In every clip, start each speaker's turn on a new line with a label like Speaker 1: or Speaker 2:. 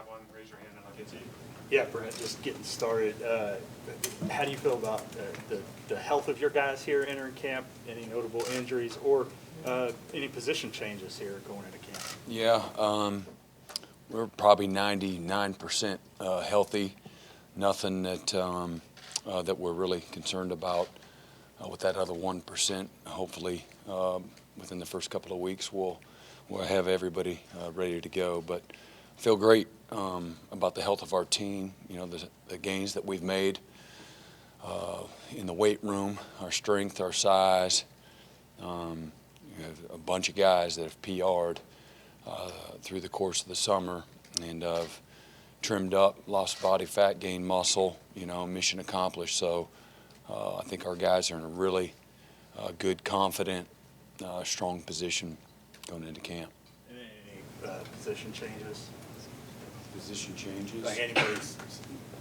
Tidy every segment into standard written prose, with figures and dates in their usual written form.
Speaker 1: have one, raise your hand and I'll get to you.
Speaker 2: Yeah, Brent, just getting started. How do you feel about the health of your guys here entering camp? Any notable injuries or any position changes here going into camp?
Speaker 3: Yeah, we're probably 99% healthy. Nothing that we're really concerned about. With that other 1%, hopefully within the first couple of weeks we'll have everybody ready to go. But I feel great about the health of our team. You know, the gains that we've made in the weight room, our strength, our size. We have a bunch of guys that have PR'd through the course of the summer and have trimmed up, lost body fat, gained muscle. You know, mission accomplished. So I think our guys are in a really good, confident, strong position going into camp.
Speaker 2: Any position changes?
Speaker 3: Position changes?
Speaker 2: Like anybody's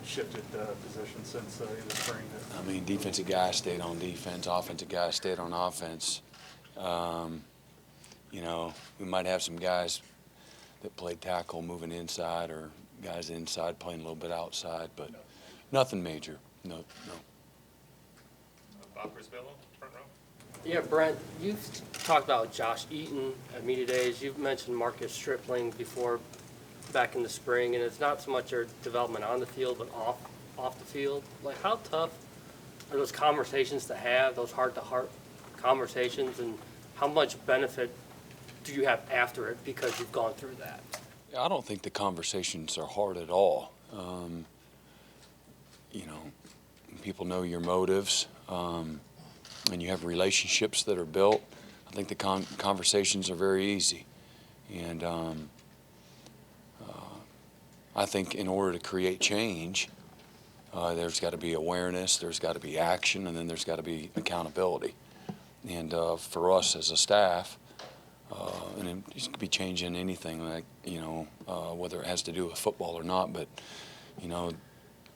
Speaker 2: shifted position since the spring?
Speaker 3: I mean, defensive guys stayed on defense, offensive guys stayed on offense. You know, we might have some guys that played tackle moving inside, or guys inside playing a little bit outside, but nothing major. No.
Speaker 1: Bob Brisbello, front row.
Speaker 4: Yeah, Brent, you've talked about Josh Eaton at media days. You've mentioned Marcus Stripling before, back in the spring, and it's not so much their development on the field, but off the field. Like, how tough are those conversations to have, those heart-to-heart conversations, and how much benefit do you have after it because you've gone through that?
Speaker 3: I don't think the conversations are hard at all. You know, people know your motives, and you have relationships that are built. I think the conversations are very easy. And I think in order to create change, there's got to be awareness, there's got to be action, and then there's got to be accountability. And for us as a staff, and it could be changing anything, like, you know, whether it has to do with football or not, but, you know,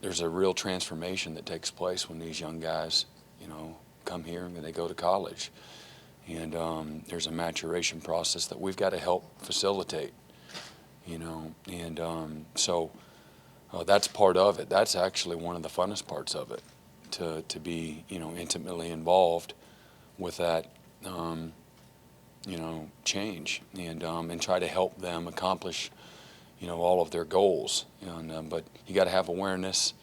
Speaker 3: there's a real transformation that takes place when these young guys, you know, come here and they go to college. And there's a maturation process that we've got to help facilitate, you know, and so that's part of it. That's actually one of the funnest parts of it, to be, you know, intimately involved with that, you know, change, and try to help them accomplish, you know, all of their goals. And but you got to have awareness,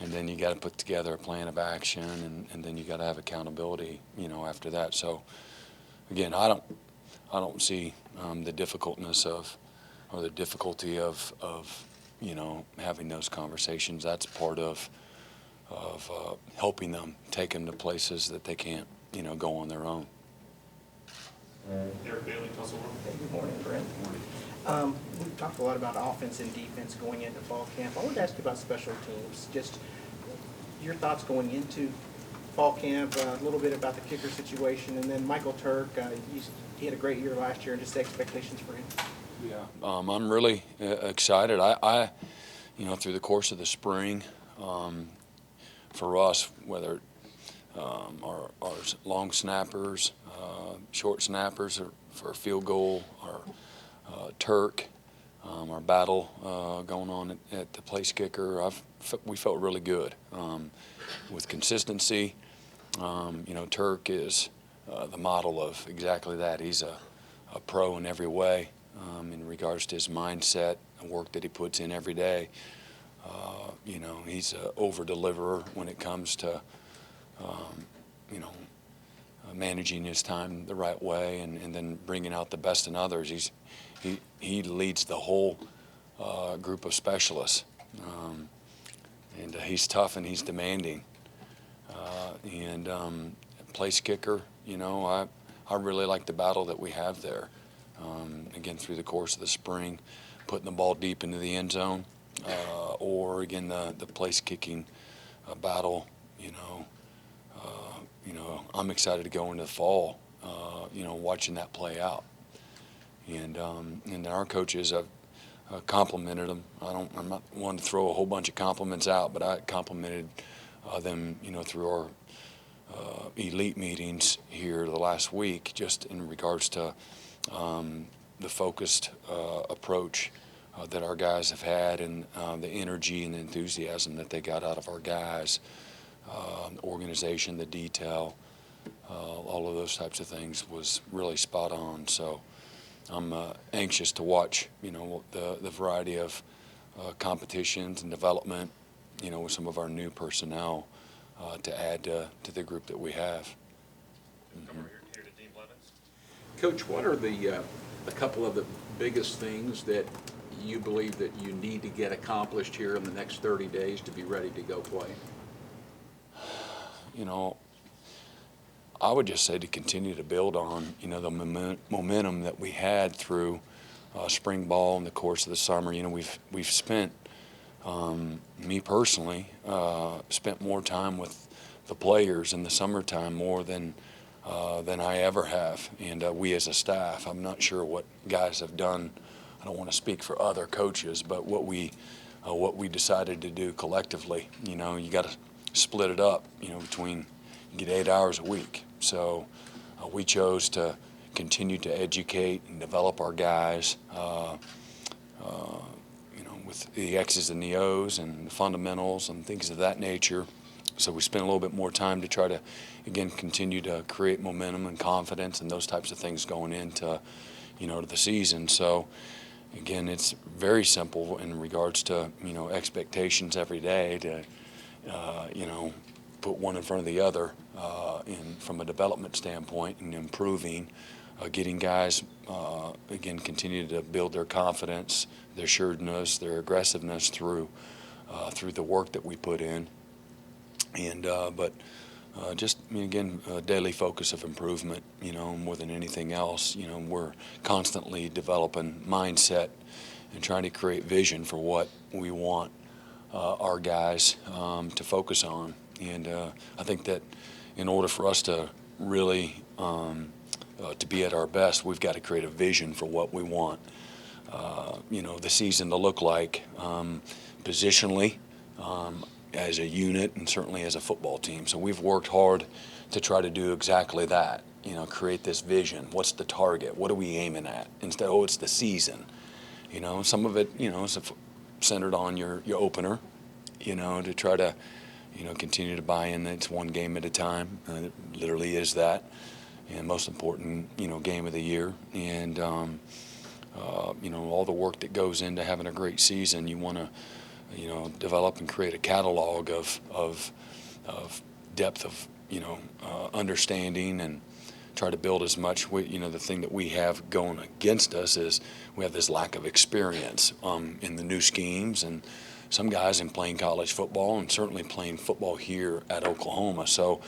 Speaker 3: and then you got to put together a plan of action, and then you got to have accountability, you know, after that. So again, I don't see the difficultness of, or the difficulty of you know, having those conversations. That's part of helping them, take them to places that they can't, you know, go on their own.
Speaker 1: Eric Bailey, Tussle Room.
Speaker 5: Hey, good morning, Brent. We've talked a lot about offense and defense going into fall camp. I wanted to ask you about special teams. Just your thoughts going into fall camp, a little bit about the kicker situation, and then Michael Turk. He had a great year last year, and just the expectations for him.
Speaker 3: Yeah, I'm really excited. I, you know, through the course of the spring, for us, whether our long snappers, short snappers for a field goal, our Turk, our battle going on at the place kicker, we felt really good with consistency. You know, Turk is the model of exactly that. He's a pro in every way in regards to his mindset and work that he puts in every day. You know, he's an over-deliverer when it comes to, you know, managing his time the right way, and then bringing out the best in others. He leads the whole group of specialists, and he's tough and he's demanding. And place kicker, you know, I really like the battle that we have there. Again, through the course of the spring, putting the ball deep into the end zone, or again the place kicking battle. You know, I'm excited to go into the fall. You know, watching that play out, and our coaches have complimented them. I'm not one to throw a whole bunch of compliments out, but I complimented them, you know, through our elite meetings here the last week, just in regards to the focused approach that our guys have had, and the energy and the enthusiasm that they got out of our guys, the organization, the detail, all of those types of things was really spot on. So I'm anxious to watch, the variety of competitions and development, with some of our new personnel to add to the group that we have.
Speaker 1: Come over here to Dean Blevins.
Speaker 6: Coach, what are a couple of the biggest things that you believe that you need to get accomplished here in the next 30 days to be ready to go play?
Speaker 3: I would just say to continue to build on, the momentum that we had through spring ball in the course of the summer. We've spent, me personally, spent more time with the players in the summertime more than I ever have, and we as a staff. I'm not sure what guys have done. I don't want to speak for other coaches, but what we decided to do collectively, you got to split it up, between, you get 8 hours a week. So we chose to continue to educate and develop our guys, with the X's and the O's and the fundamentals and things of that nature. So we spent a little bit more time to try to, again, continue to create momentum and confidence and those types of things going into, to the season. So again, it's very simple in regards to, expectations every day to, put one in front of the other from a development standpoint and improving, getting guys, again, continue to build their confidence, their assuredness, their aggressiveness through the work that we put in. And again, a daily focus of improvement, more than anything else. We're constantly developing mindset and trying to create vision for what we want our guys to focus on. And I think that in order for us to really to be at our best, we've got to create a vision for what we want, the season to look like, positionally, as a unit, and certainly as a football team. So we've worked hard to try to do exactly that, create this vision. What's the target? What are we aiming at? Instead, it's the season. Some of it, is centered on your opener, to try to, continue to buy in. It's one game at a time. It literally is that. And most important, game of the year. And, all the work that goes into having a great season, you want to, develop and create a catalog of depth of, understanding, and try to build as much. The thing that we have going against us is we have this lack of experience in the new schemes, and some guys in playing college football and certainly playing football here at Oklahoma. So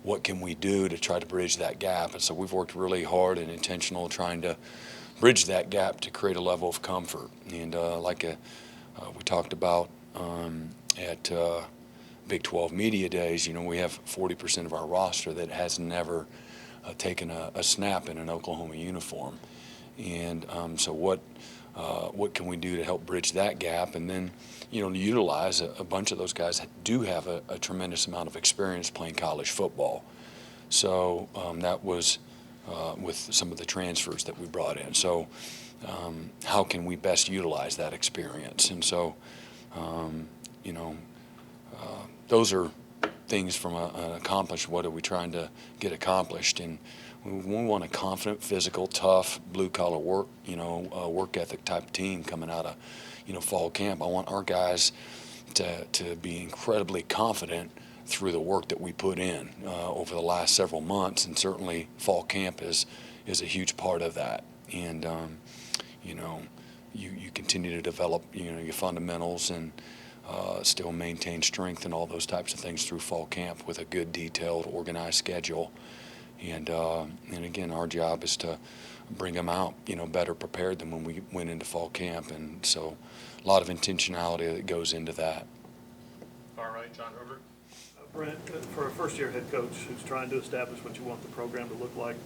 Speaker 3: what can we do to try to bridge that gap? And so we've worked really hard and intentional trying to bridge that gap to create a level of comfort. And we talked about at Big 12 Media Days, we have 40% of our roster that has never taken a snap in an Oklahoma uniform. And so what can we do to help bridge that gap? And then, to utilize a bunch of those guys that do have a tremendous amount of experience playing college football. So that was with some of the transfers that we brought in. So how can we best utilize that experience? And so, those are things from an accomplished, what are we trying to get accomplished? And we want a confident, physical, tough, blue-collar work ethic type team coming out of, fall camp. I want our guys to be incredibly confident through the work that we put in over the last several months, and certainly fall camp is a huge part of that. And you continue to develop your fundamentals and still maintain strength and all those types of things through fall camp with a good, detailed, organized schedule. And again, our job is to bring them out, better prepared than when we went into fall camp. And so a lot of intentionality that goes into that.
Speaker 1: Far right, John Herbert.
Speaker 7: Brent, for a first-year head coach who's trying to establish what you want the program to look like,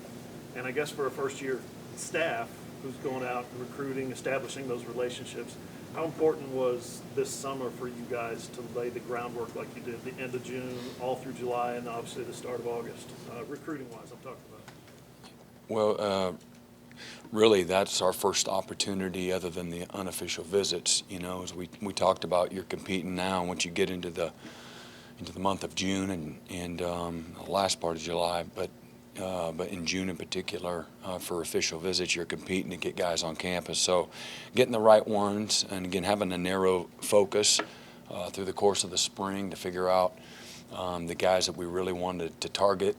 Speaker 7: and I guess for a first-year staff who's going out and recruiting, establishing those relationships, how important was this summer for you guys to lay the groundwork like you did the end of June, all through July, and obviously the start of August, recruiting-wise I'm talking about?
Speaker 3: Well, really that's our first opportunity other than the unofficial visits. You know, as we talked about, you're competing now. Once you get into the month of June and the last part of July, but in June in particular, for official visits, you're competing to get guys on campus. So getting the right ones, and again, having a narrow focus through the course of the spring to figure out the guys that we really wanted to target,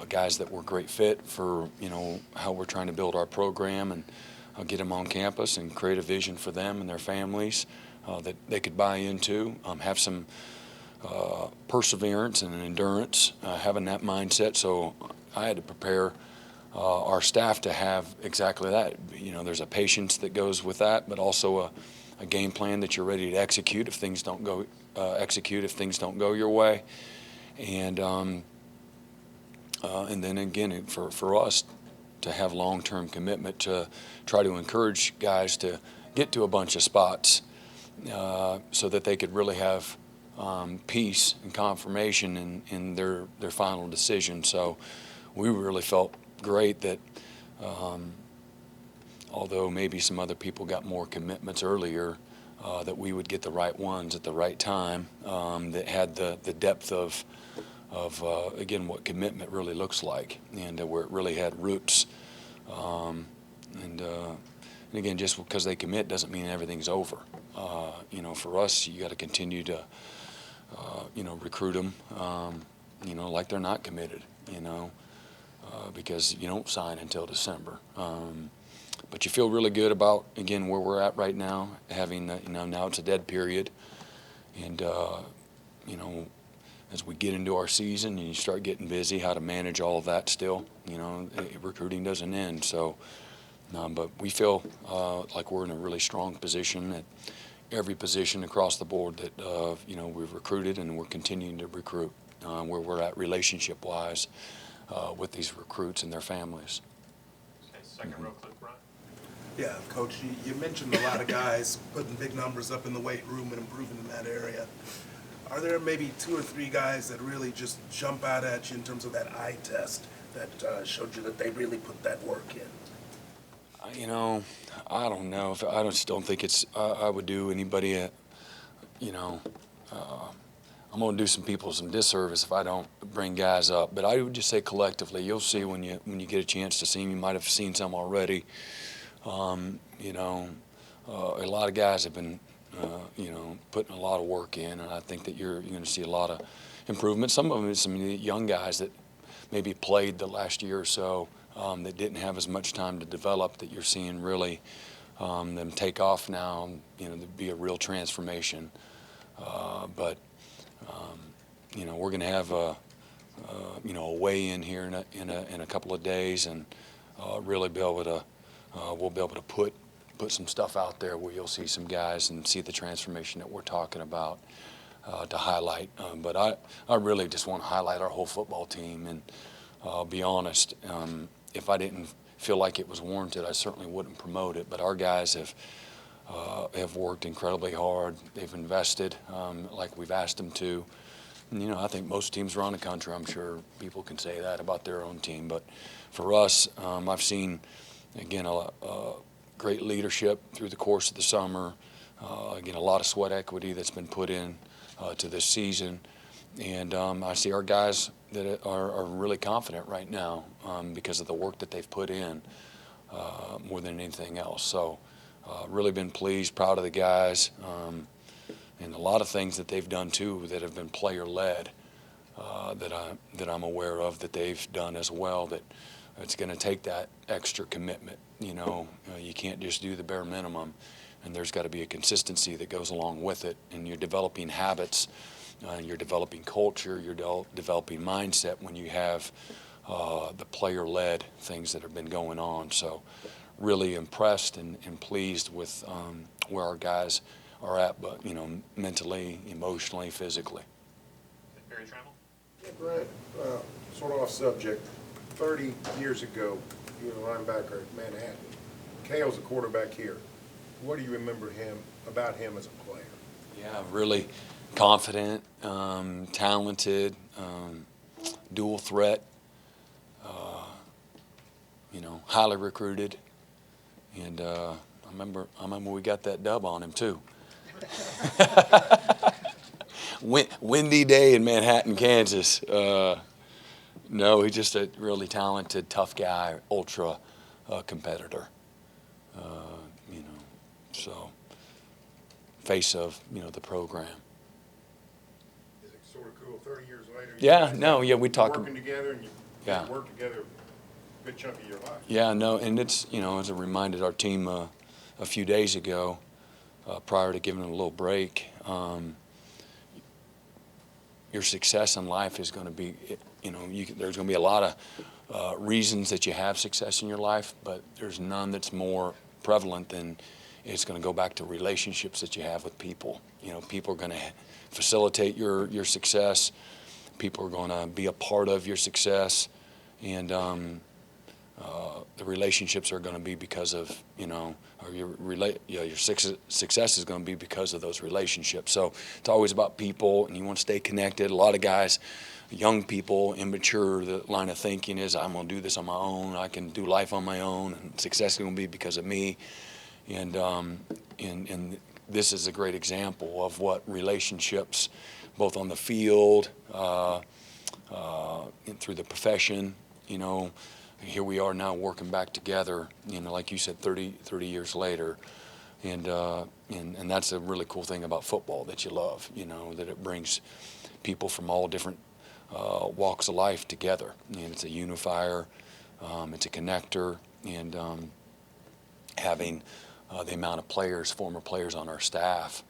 Speaker 3: guys that were great fit for, you know, how we're trying to build our program, and get them on campus and create a vision for them and their families that they could buy into, have some perseverance and endurance, having that mindset. So I had to prepare our staff to have exactly that. You know, there's a patience that goes with that, but also a game plan that you're ready to execute if things don't go your way. And then again, for us to have long-term commitment to try to encourage guys to get to a bunch of spots so that they could really have peace and confirmation in their final decision. So we really felt great that although maybe some other people got more commitments earlier, that we would get the right ones at the right time, that had the depth of again, what commitment really looks like, and where it really had roots. And again, just because they commit doesn't mean everything's over. You know, for us, you got to continue to, you know, recruit them, you know, like they're not committed, you know, because you don't sign until December. But you feel really good about, again, where we're at right now, having, you know, now it's a dead period. And, you know, as we get into our season and you start getting busy, how to manage all of that still, you know, recruiting doesn't end. So, but we feel like we're in a really strong position at every position across the board that, you know, we've recruited and we're continuing to recruit, where we're at relationship-wise with these recruits and their families.
Speaker 1: Okay, second row, click, Brian.
Speaker 8: Yeah, Coach, you mentioned a lot of guys putting big numbers up in the weight room and improving in that area. Are there maybe 2 or 3 guys that really just jump out at you in terms of that eye test that showed you that they really put that work in?
Speaker 3: You know, I don't know. I just don't think it's, I would do anybody, you know, I'm going to do some people some disservice if I don't bring guys up. But I would just say collectively, you'll see when you get a chance to see them. You might have seen some already. You know, a lot of guys have been, you know, putting a lot of work in, and I think that you're going to see a lot of improvement. Some of them is some young guys that maybe played the last year or so that didn't have as much time to develop, that you're seeing really them take off now, you know, to be a real transformation. But you know, we're going to have you know, a weigh-in here in a couple of days, and really be able to we'll be able to put some stuff out there where you'll see some guys and see the transformation that we're talking about to highlight. But I really just want to highlight our whole football team, and I'll be honest, if I didn't feel like it was warranted, I certainly wouldn't promote it. But our guys have worked incredibly hard. They've invested like we've asked them to. And, you know, I think most teams around the country, I'm sure people can say that about their own team. But for us, I've seen, again, a great leadership through the course of the summer. Again, a lot of sweat equity that's been put in to this season. And I see our guys that are really confident right now because of the work that they've put in more than anything else. So really been pleased, proud of the guys, and a lot of things that they've done too that have been player-led that I'm aware of that they've done as well, that it's going to take that extra commitment. You know, you can't just do the bare minimum, and there's got to be a consistency that goes along with it, and you're developing habits, you're developing culture, you're developing mindset when you have the player-led things that have been going on. So really impressed and pleased with where our guys are at, but, you know, mentally, emotionally, physically.
Speaker 1: Barry Trammell?
Speaker 9: Yeah, Brent, sort of off subject, 30 years ago, you were a linebacker at Manhattan. Cale's a quarterback here. What do you remember about him as a player?
Speaker 3: Yeah, really confident, talented, dual threat. highly recruited. And I remember we got that dub on him too. Windy day in Manhattan, Kansas. No, he's just a really talented, tough guy, ultra competitor. So face of the program.
Speaker 9: Is it sort of cool, 30 years later?
Speaker 3: Yeah, no, yeah, we talk.
Speaker 9: Working together and you
Speaker 3: Yeah.
Speaker 9: work together a good chunk of your life.
Speaker 3: Yeah, no, and it's as I reminded our team a few days ago, prior to giving them a little break. Your success in life is going to be, there's going to be a lot of reasons that you have success in your life, but there's none that's more prevalent than it's going to go back to relationships that you have with people. People are going to facilitate your success. People are going to be a part of your success, and the relationships are going to be because of or your success is going to be because of those relationships. So it's always about people, and you want to stay connected. A lot of guys, young people, immature, the line of thinking is, I'm going to do this on my own. I can do life on my own, and success is going to be because of me. And this is a great example of what relationships, both on the field, and through the profession, here we are now working back together, like you said, 30 years later. And that's a really cool thing about football that you love, that it brings people from all different walks of life together. And it's a unifier, it's a connector, and having the amount of players, former players on our staff,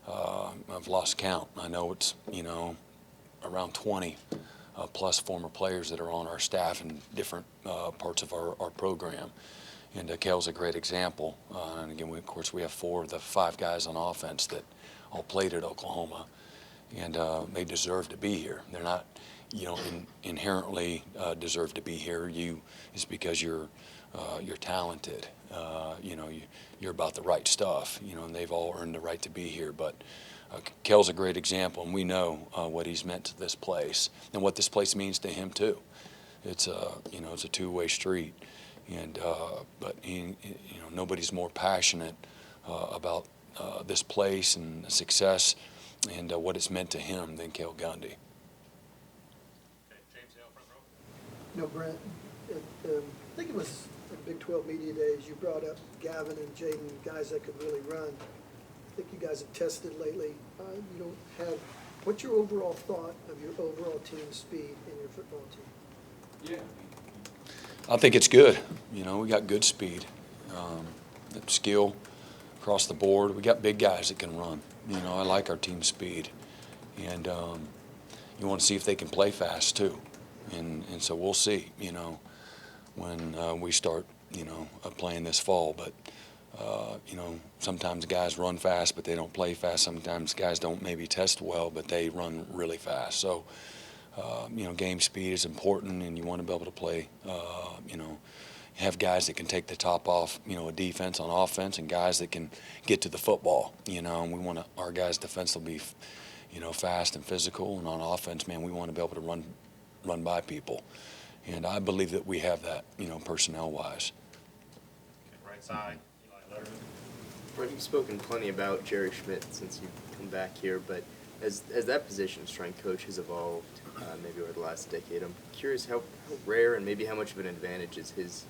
Speaker 3: I've lost count. I know it's, around 20 plus former players that are on our staff in different parts of our program. And Kale's a great example. And again, of course, we have 4 of the 5 guys on offense that all played at Oklahoma. And they deserve to be here. They're not, inherently deserve to be here. It's because you're talented. You're about the right stuff. And they've all earned the right to be here. But Kale's a great example, and we know what he's meant to this place and what this place means to him too. It's a two-way street, and but nobody's more passionate about this place and the success and what it's meant to him than Cale Gundy.
Speaker 1: Okay, James Hale, front row.
Speaker 10: Brent, I think it was at Big 12 Media Days, you brought up Gavin and Jaden, guys that could really run. I think you guys have tested lately. What's your overall thought of your overall team speed in your football team?
Speaker 3: I think it's good. We got good speed, skill across the board. We got big guys that can run. I like our team speed, and you want to see if they can play fast too, and so we'll see. When we start, playing this fall, but. Sometimes guys run fast, but they don't play fast. Sometimes guys don't maybe test well, but they run really fast. So, game speed is important, and you want to be able to play, have guys that can take the top off, a defense on offense, and guys that can get to the football, and we want our guys defensively be, fast and physical, and on offense, man, we want to be able to run by people. And I believe that we have that, personnel-wise.
Speaker 1: Okay, right side, Eli Letterman.
Speaker 11: Brent, you've spoken plenty about Jerry Schmidt since you've come back here, but as that position strength coach has evolved maybe over the last decade, I'm curious how rare and maybe how much of an advantage is his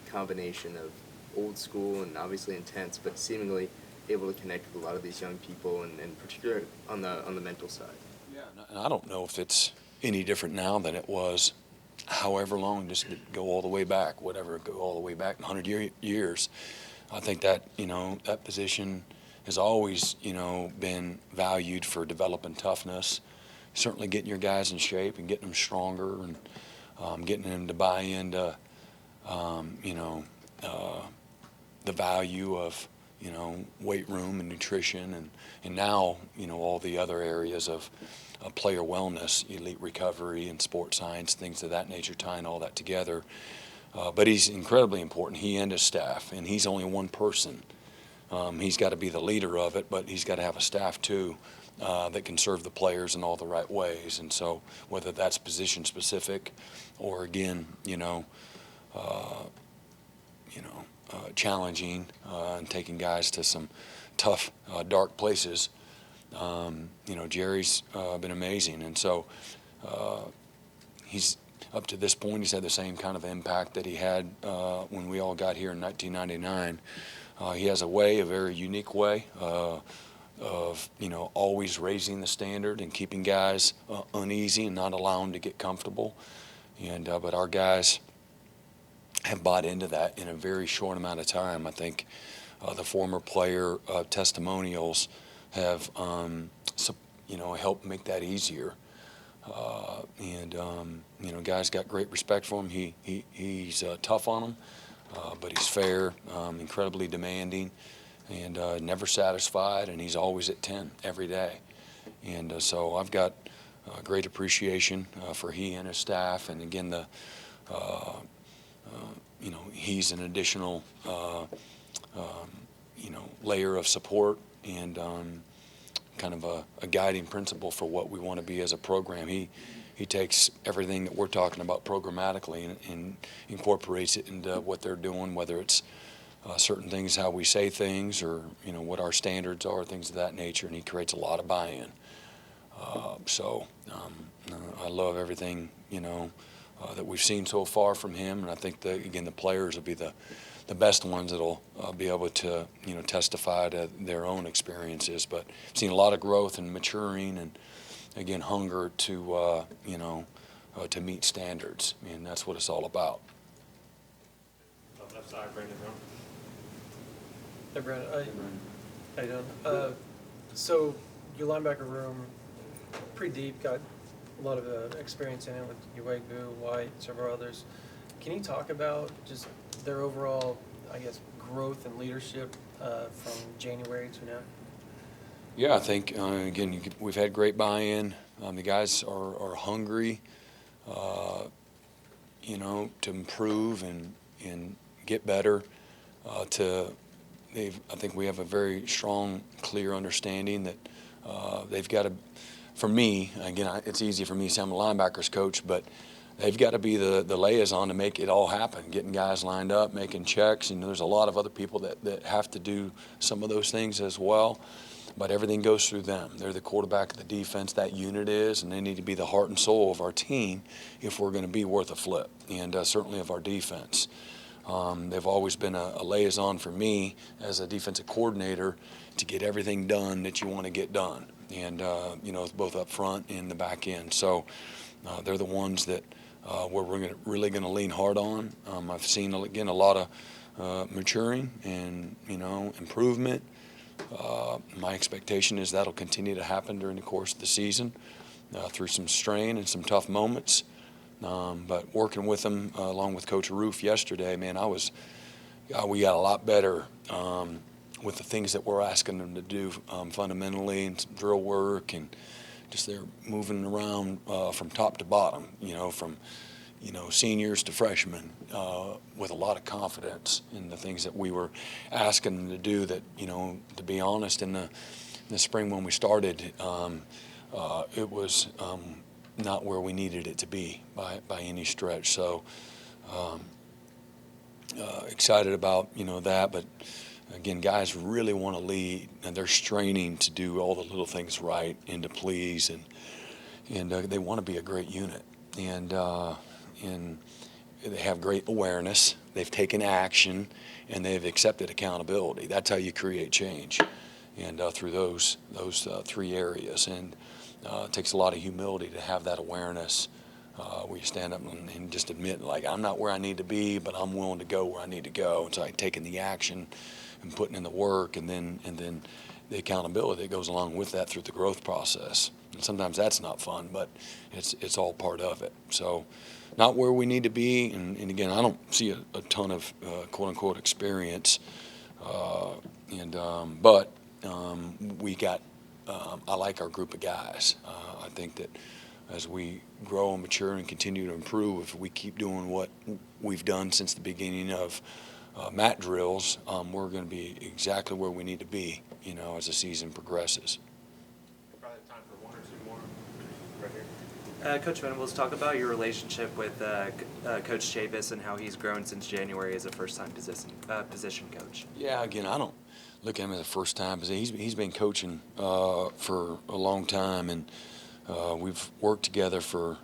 Speaker 11: combination of old school and obviously intense, but seemingly able to connect with a lot of these young people, and particularly on the mental side.
Speaker 3: Yeah, and I don't know if it's any different now than it was however long, just go all the way back, go all the way back 100 years. I think that, that position has always, been valued for developing toughness, certainly getting your guys in shape and getting them stronger, and getting them to buy into, the value of, weight room and nutrition, and now, all the other areas of player wellness, elite recovery and sports science, things of that nature, tying all that together. But he's incredibly important, he and his staff, and he's only one person. He's got to be the leader of it, but he's got to have a staff too that can serve the players in all the right ways. And so whether that's position specific or, again, challenging and taking guys to some tough, dark places. Jerry's been amazing, and so he's up to this point. He's had the same kind of impact that he had when we all got here in 1999. He has a very unique way of always raising the standard and keeping guys uneasy and not allowing them to get comfortable. But our guys have bought into that in a very short amount of time. I think the former player testimonials have helped make that easier. Guys got great respect for him. He's tough on them, but he's fair, incredibly demanding, and never satisfied, and he's always at 10 every day. And so I've got great appreciation for he and his staff. And again, he's an additional layer of support and kind of a guiding principle for what we want to be as a program. He takes everything that we're talking about programmatically and incorporates it into what they're doing, whether it's certain things, how we say things, or what our standards are, things of that nature, and he creates a lot of buy-in. I love everything that we've seen so far from him, and I think the players will be the best ones that'll be able to testify to their own experiences. But I've seen a lot of growth and maturing, and again, hunger to to meet standards, and that's what it's all about.
Speaker 1: Left side, Brandon.
Speaker 12: Hey, Brandon. How you doing? So your linebacker room, pretty deep, got a lot of experience in it with Uwegu, White, several others. Can you talk about just their overall, I guess, growth and leadership from January to now?
Speaker 3: Yeah, I think, we've had great buy-in. The guys are hungry, to improve and get better. I think we have a very strong, clear understanding that they've got to, for me, again, it's easy for me to say I'm a linebackers coach, but they've got to be the liaison to make it all happen, getting guys lined up, making checks. There's a lot of other people that have to do some of those things as well, but everything goes through them. They're the quarterback of the defense, that unit is, and they need to be the heart and soul of our team if we're going to be worth a flip, and certainly of our defense. They've always been a liaison for me as a defensive coordinator to get everything done that you want to get done, and both up front and the back end. So they're the ones that we're really going to lean hard on. I've seen again a lot of maturing and improvement. My expectation is that'll continue to happen during the course of the season through some strain and some tough moments. But working with them along with Coach Roof yesterday, man, we got a lot better with the things that we're asking them to do fundamentally, and some drill work, and just they're moving around from top to bottom, from seniors to freshmen with a lot of confidence in the things that we were asking them to do. That to be honest, in the spring when we started, it was not where we needed it to be by any stretch. So excited about that, but again, guys really want to lead, and they're straining to do all the little things right and to please, and they want to be a great unit, and they have great awareness. They've taken action, and they've accepted accountability. That's how you create change, and through those three areas. And it takes a lot of humility to have that awareness where you stand up and just admit, like, I'm not where I need to be, but I'm willing to go where I need to go. And so taking the action and putting in the work, and then the accountability that goes along with that through the growth process. And sometimes that's not fun, but it's all part of it. So not where we need to be. And again, I don't see a ton of quote-unquote experience. But we got I like our group of guys. I think that as we grow and mature and continue to improve, if we keep doing what we've done since the beginning of mat drills, we're going to be exactly where we need to be, as the season progresses.
Speaker 1: Probably have time for one or two more. Right here.
Speaker 13: Coach Venables, talk about your relationship with Coach Chavis and how he's grown since January as a first-time position coach.
Speaker 3: Yeah, again, I don't look at him as a first-time position. He's been coaching for a long time, and we've worked together for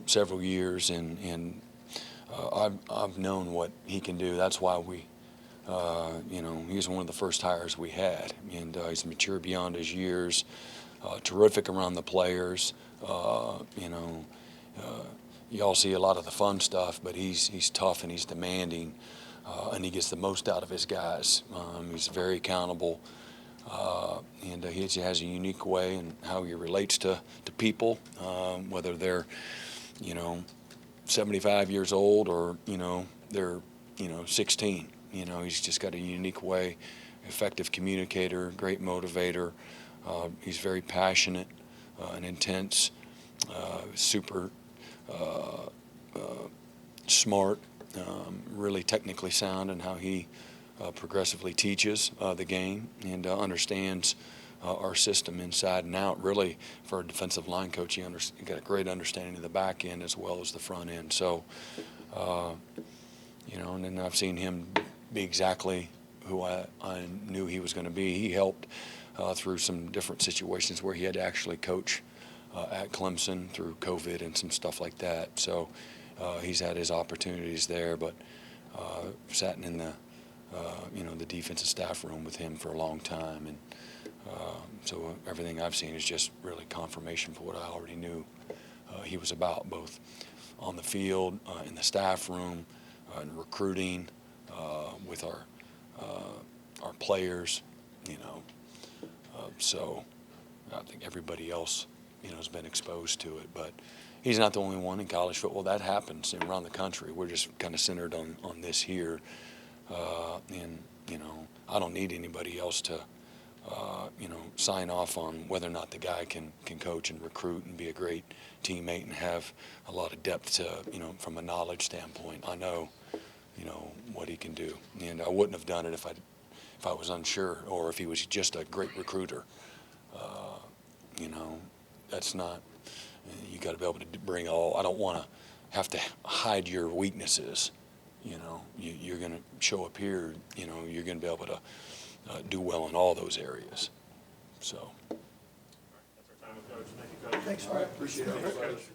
Speaker 3: several years, and I've known what he can do. That's why we. He's one of the first hires we had, and he's mature beyond his years. Terrific around the players. You all see a lot of the fun stuff, but he's tough and he's demanding, and he gets the most out of his guys. He's very accountable, and he has a unique way in how he relates to people, whether they're 75 years old or they're 16. He's just got a unique way, effective communicator, great motivator. He's very passionate and intense, super smart, really technically sound in how he progressively teaches the game and understands our system inside and out. Really, for a defensive line coach, he got a great understanding of the back end as well as the front end. So, and then I've seen him be exactly who I knew he was going to be. He helped through some different situations where he had to actually coach at Clemson through COVID and some stuff like that. So he's had his opportunities there, but sat in the the defensive staff room with him for a long time, and so everything I've seen is just really confirmation for what I already knew he was about, both on the field, in the staff room, in recruiting, with our players, so I think everybody else, has been exposed to it. But he's not the only one in college football. That happens around the country. We're just kind of centered on this here. And, I don't need anybody else to, sign off on whether or not the guy can coach and recruit and be a great teammate and have a lot of depth to, from a knowledge standpoint. I know, what he can do. And I wouldn't have done it if I was unsure or if he was just a great recruiter. That's not, you got to be able to bring all, I don't want to have to hide your weaknesses. You're going to show up here, you're going to be able to do well in all those areas. So.
Speaker 1: That's our time with Coach. Thank you, Coach.
Speaker 10: Thanks,
Speaker 1: All right,
Speaker 10: Brent.
Speaker 1: appreciate it. Thanks, Coach.